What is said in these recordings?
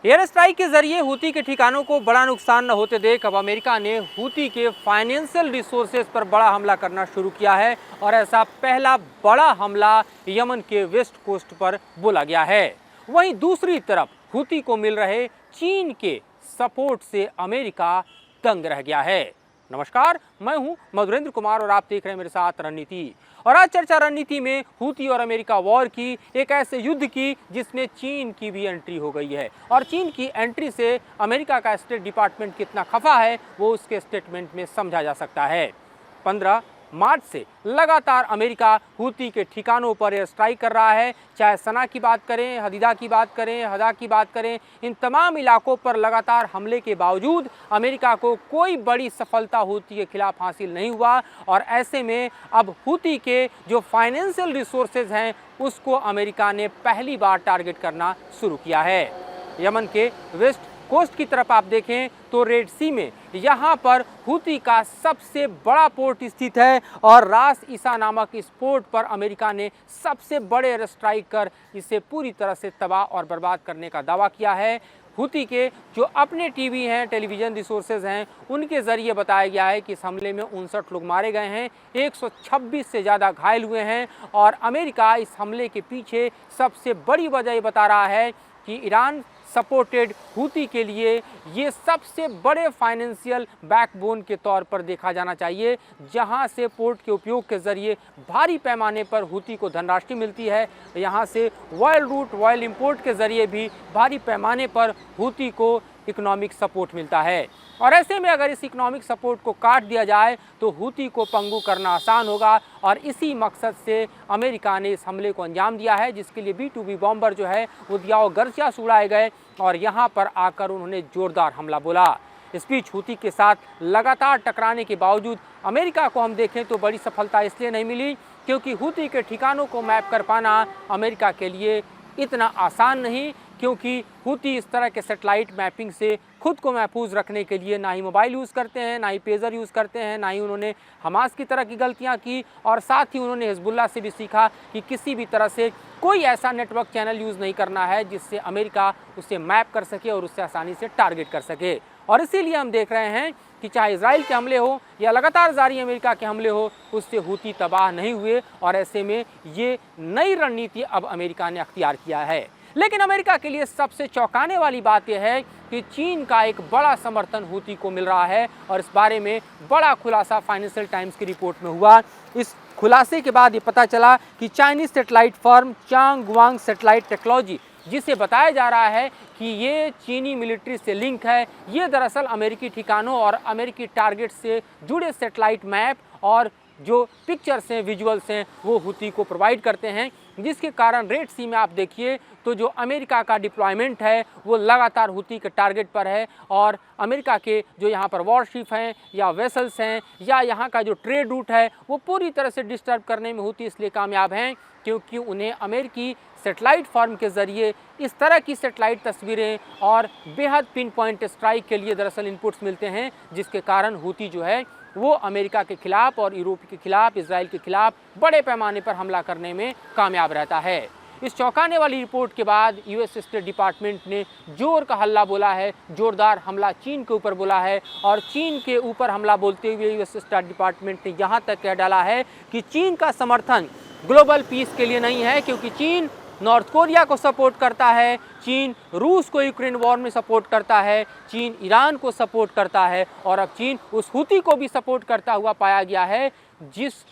Air strike के जरिए Houthi के ठिकानों को बड़ा नुकसान न होते देख अब अमेरिका ने हूती के फाइनेंशियल रिसोर्सेज पर बड़ा हमला करना शुरू किया है और ऐसा पहला बड़ा हमला यमन के वेस्ट कोस्ट पर बोला गया है। वहीं दूसरी तरफ हूती को मिल रहे चीन के सपोर्ट से अमेरिका दंग रह गया है। नमस्कार, मैं हूं मधुरेंद्र कुमार और आप देख रहे हैं मेरे साथ रणनीति। और आज चर्चा रणनीति में हूती और अमेरिका वॉर की, एक ऐसे युद्ध की जिसमें चीन की भी एंट्री हो गई है और चीन की एंट्री से अमेरिका का स्टेट डिपार्टमेंट कितना खफा है वो उसके स्टेटमेंट में समझा जा सकता है। 15 मार्च से लगातार अमेरिका हूती के ठिकानों पर एयर स्ट्राइक कर रहा है। चाहे सना की बात करें, हदीदा की बात करें, हदा की बात करें, इन तमाम इलाकों पर लगातार हमले के बावजूद अमेरिका को कोई बड़ी सफलता हूती के खिलाफ हासिल नहीं हुआ और ऐसे में अब हूती के जो फाइनेंशियल रिसोर्सेज हैं उसको अमेरिका ने पहली बार टारगेट करना शुरू किया है। यमन के वेस्ट कोस्ट की तरफ आप देखें तो रेड सी में यहाँ पर हूती का सबसे बड़ा पोर्ट स्थित है और रास ईसा नामक इस पोर्ट पर अमेरिका ने सबसे बड़े एयर स्ट्राइक कर इसे पूरी तरह से तबाह और बर्बाद करने का दावा किया है। हूती के जो अपने टीवी हैं, टेलीविज़न रिसोर्सेज हैं, उनके ज़रिए बताया गया है कि इस हमले में 59 लोग मारे गए हैं, 126 से ज़्यादा घायल हुए हैं और अमेरिका इस हमले के पीछे सबसे बड़ी वजह ये बता रहा है कि ईरान सपोर्टेड हूती के लिए ये सबसे बड़े फाइनेंशियल बैकबोन के तौर पर देखा जाना चाहिए, जहां से पोर्ट के उपयोग के ज़रिए भारी पैमाने पर हूती को धनराशि मिलती है। यहां से ऑयल रूट, ऑयल इंपोर्ट के ज़रिए भी भारी पैमाने पर हूती को इकोनॉमिक सपोर्ट मिलता है और ऐसे में अगर इस इकोनॉमिक सपोर्ट को काट दिया जाए तो हूती को पंगु करना आसान होगा और इसी मकसद से अमेरिका ने इस हमले को अंजाम दिया है, जिसके लिए B-2B बॉम्बर जो है वो दियाओ गर्जिया से उड़ाए गए और यहाँ पर आकर उन्होंने जोरदार हमला बोला। इस बीच हूती के साथ लगातार टकराने के बावजूद अमेरिका को हम देखें तो बड़ी सफलता इसलिए नहीं मिली क्योंकि हूती के ठिकानों को मैप कर पाना अमेरिका के लिए इतना आसान नहीं, क्योंकि हूती इस तरह के सैटेलाइट मैपिंग से खुद को महफूज रखने के लिए ना ही मोबाइल यूज़ करते हैं, ना ही पेजर यूज़ करते हैं, ना ही उन्होंने हमास की तरह की गलतियां की और साथ ही उन्होंने हिजबुल्लाह से भी सीखा कि किसी भी तरह से कोई ऐसा नेटवर्क चैनल यूज़ नहीं करना है जिससे अमेरिका उसे मैप कर सके और उससे आसानी से टारगेट कर सके। और इसीलिए हम देख रहे हैं कि चाहे इजराइल के हमले हो या लगातार जारी अमेरिका के हमले हो, उससे हूती तबाह नहीं हुए और ऐसे में ये नई रणनीति अब अमेरिका ने अख्तियार किया है। लेकिन अमेरिका के लिए सबसे चौंकाने वाली बात यह है कि चीन का एक बड़ा समर्थन हूती को मिल रहा है और इस बारे में बड़ा खुलासा फाइनेंशियल टाइम्स की रिपोर्ट में हुआ। इस खुलासे के बाद ये पता चला कि Chinese satellite firm Changwang satellite technology, जिसे बताया जा रहा है कि ये चीनी मिलिट्री से लिंक है, ये दरअसल अमेरिकी ठिकानों और अमेरिकी टारगेट से जुड़े सैटेलाइट मैप और जो पिक्चर्स हैं, विजुअल्स हैं, वो हूती को प्रोवाइड करते हैं, जिसके कारण रेड सी में आप देखिए तो जो अमेरिका का डिप्लॉयमेंट है वो लगातार हूती के टारगेट पर है और अमेरिका के जो यहाँ पर वॉरशिप हैं या वेसल्स हैं या यहाँ का जो ट्रेड रूट है वो पूरी तरह से डिस्टर्ब करने में हूती इसलिए कामयाब हैं क्योंकि उन्हें अमेरिकी सैटेलाइट फर्म के ज़रिए इस तरह की सैटेलाइट तस्वीरें और बेहद पिन पॉइंट स्ट्राइक के लिए दरअसल इनपुट्स मिलते हैं, जिसके कारण हूती जो है वो अमेरिका के खिलाफ और यूरोप के खिलाफ, इजराइल के खिलाफ बड़े पैमाने पर हमला करने में कामयाब रहता है। इस चौंकाने वाली रिपोर्ट के बाद यूएस स्टेट डिपार्टमेंट ने जोर का हल्ला बोला है, जोरदार हमला चीन के ऊपर बोला है और चीन के ऊपर हमला बोलते हुए यूएस स्टेट डिपार्टमेंट ने यहाँ तक कह डाला है कि चीन का समर्थन ग्लोबल पीस के लिए नहीं है, क्योंकि चीन नॉर्थ कोरिया को सपोर्ट करता है, चीन रूस को यूक्रेन वॉर में सपोर्ट करता है, चीन ईरान को सपोर्ट करता है और अब चीन उस हूती को भी सपोर्ट करता हुआ पाया गया है जिस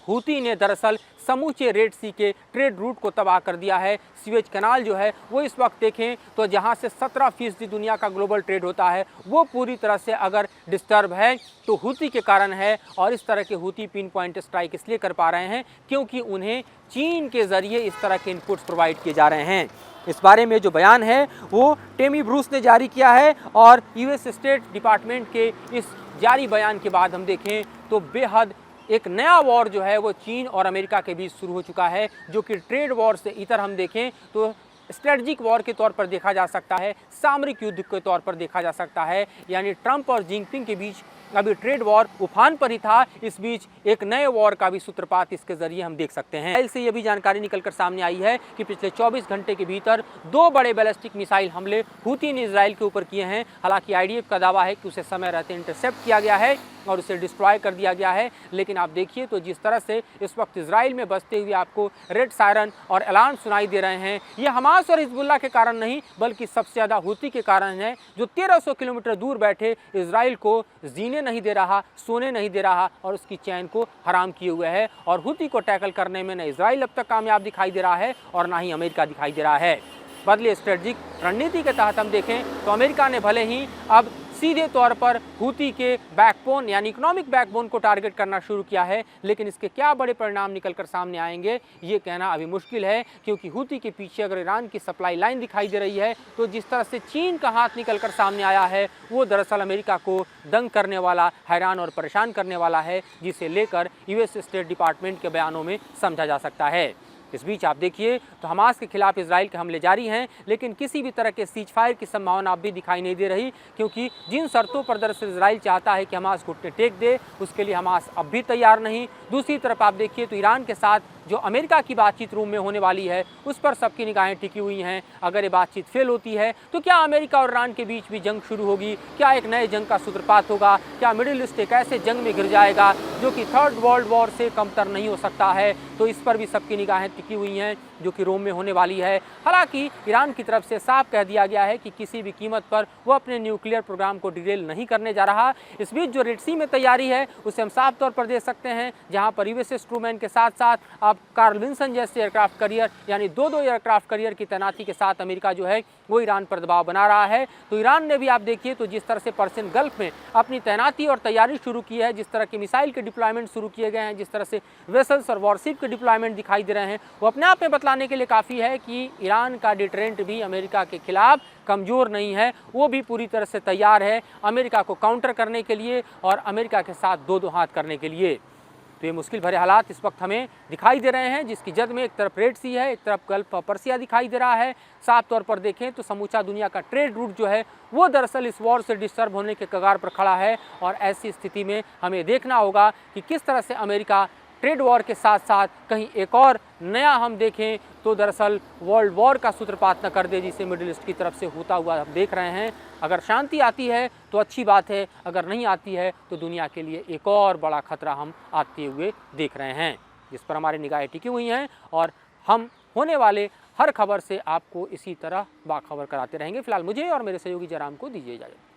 हूती ने दरअसल समूचे रेड सी के ट्रेड रूट को तबाह कर दिया है। स्वेज कैनाल जो है वो इस वक्त देखें तो जहां से 17% दुनिया का ग्लोबल ट्रेड होता है वो पूरी तरह से अगर डिस्टर्ब है तो हूती के कारण है और इस तरह के हूती पिन पॉइंट स्ट्राइक इसलिए कर पा रहे हैं क्योंकि उन्हें चीन के ज़रिए इस तरह के इनपुट्स प्रोवाइड किए जा रहे हैं। इस बारे में जो बयान है वो टेमी ब्रूस ने जारी किया है और यूएस स्टेट डिपार्टमेंट के इस जारी बयान के बाद हम देखें तो बेहद एक नया वॉर जो है वो चीन और अमेरिका के बीच शुरू हो चुका है, जो कि ट्रेड वॉर से इतर हम देखें तो स्ट्रेटजिक वॉर के तौर पर देखा जा सकता है, सामरिक युद्ध के तौर पर देखा जा सकता है। यानी ट्रंप और जिनपिंग के बीच अभी ट्रेड वॉर उफान पर ही था, इस बीच एक नए वॉर का भी सूत्रपात इसके जरिए हम देख सकते हैं। इससे यह भी जानकारी निकलकर सामने आई है कि पिछले 24 घंटे के भीतर 2 बड़े बैलिस्टिक मिसाइल हमले हूती ने इजराइल के ऊपर किए हैं। हालांकि आईडीएफ का दावा है कि उसे समय रहते इंटरसेप्ट किया गया है और उसे डिस्ट्रॉय कर दिया गया है। लेकिन आप देखिए तो जिस तरह से इस वक्त इजराइल में बजते हुए आपको रेड सायरन और अलार्म सुनाई दे रहे हैं, ये हमास और हिजबुल्लाह के कारण नहीं बल्कि सबसे ज़्यादा हूती के कारण है, जो 1300 किलोमीटर दूर बैठे इजराइल को जीने नहीं दे रहा, सोने नहीं दे रहा और उसकी चैन को हराम किए हुए है। और हूती को टैकल करने में न इजराइल अब तक कामयाब दिखाई दे रहा है और ना ही अमेरिका दिखाई दे रहा है। बदले स्ट्रेटजिक रणनीति के तहत हम देखें तो अमेरिका ने भले ही अब सीधे तौर पर हूती के बैकबोन यानी इकोनॉमिक बैकबोन को टारगेट करना शुरू किया है, लेकिन इसके क्या बड़े परिणाम निकलकर सामने आएंगे ये कहना अभी मुश्किल है, क्योंकि हूती के पीछे अगर ईरान की सप्लाई लाइन दिखाई दे रही है तो जिस तरह से चीन का हाथ निकलकर सामने आया है वो दरअसल अमेरिका को दंग करने वाला, हैरान और परेशान करने वाला है, जिसे लेकर यूएस स्टेट डिपार्टमेंट के बयानों में समझा जा सकता है। इस बीच आप देखिए तो हमास के खिलाफ इजराइल के हमले जारी हैं, लेकिन किसी भी तरह के सीज फायर की संभावना अब भी दिखाई नहीं दे रही, क्योंकि जिन शर्तों पर दरअसल इजराइल चाहता है कि हमास घुटने टेक दे उसके लिए हमास अब भी तैयार नहीं। दूसरी तरफ आप देखिए तो ईरान के साथ जो अमेरिका की बातचीत रूम में होने वाली है उस पर सबकी निगाहें टिकी हुई हैं। अगर ये बातचीत फेल होती है तो क्या अमेरिका और ईरान के बीच भी जंग शुरू होगी? क्या एक नए जंग का सूत्रपात होगा? क्या मिडिल ईस्ट एक ऐसे जंग में गिर जाएगा जो कि थर्ड वर्ल्ड वॉर से कमतर नहीं हो सकता है? तो इस पर भी सबकी निगाहें टिकी हुई हैं जो कि रोम में होने वाली है। हालांकि ईरान की तरफ से साफ कह दिया गया है कि किसी भी कीमत पर वो अपने न्यूक्लियर प्रोग्राम को डिटेल नहीं करने जा रहा। इस बीच जो रेड सी में तैयारी है उसे हम साफ तौर पर देख सकते हैं, जहां पर यूएसएस ट्रूमैन के साथ साथ अब कार्ल विंसन जैसे एयरक्राफ्ट करियर यानी दो एयरक्राफ्ट करियर की तैनाती के साथ अमेरिका जो है वो ईरान पर दबाव बना रहा है। तो ईरान ने भी आप देखिए तो जिस तरह से पर्शियन गल्फ में अपनी तैनाती और तैयारी शुरू की है, जिस तरह के मिसाइल के डिप्लॉयमेंट शुरू किए गए हैं, जिस तरह से वेसल्स और वॉरशिप के डिप्लॉयमेंट दिखाई दे रहे हैं, वो अपने आप में बतलाने के लिए काफ़ी है कि ईरान का डिटरेंट भी अमेरिका के खिलाफ कमज़ोर नहीं है, वो भी पूरी तरह से तैयार है अमेरिका को काउंटर करने के लिए और अमेरिका के साथ दो हाथ करने के लिए। तो ये मुश्किल भरे हालात इस वक्त हमें दिखाई दे रहे हैं, जिसकी जद में एक तरफ रेड सी है, एक तरफ गल्फ पर्सिया दिखाई दे रहा है। साफ तौर पर देखें तो समूचा दुनिया का ट्रेड रूट जो है वो दरअसल इस वॉर से डिस्टर्ब होने के कगार पर खड़ा है। और ऐसी स्थिति में हमें देखना होगा कि किस तरह से अमेरिका ट्रेड वॉर के साथ साथ कहीं एक और नया हम देखें तो दरअसल वर्ल्ड वॉर का सूत्रपात न कर दे, जिसे मिडिल ईस्ट की तरफ से होता हुआ हम देख रहे हैं। अगर शांति आती है तो अच्छी बात है, अगर नहीं आती है तो दुनिया के लिए एक और बड़ा खतरा हम आते हुए देख रहे हैं, जिस पर हमारी निगाहें टिकी हुई हैं और हम होने वाले हर खबर से आपको इसी तरह बाखबर कराते रहेंगे। फिलहाल मुझे और मेरे सहयोगी जयराम को दीजिए इजाज़त।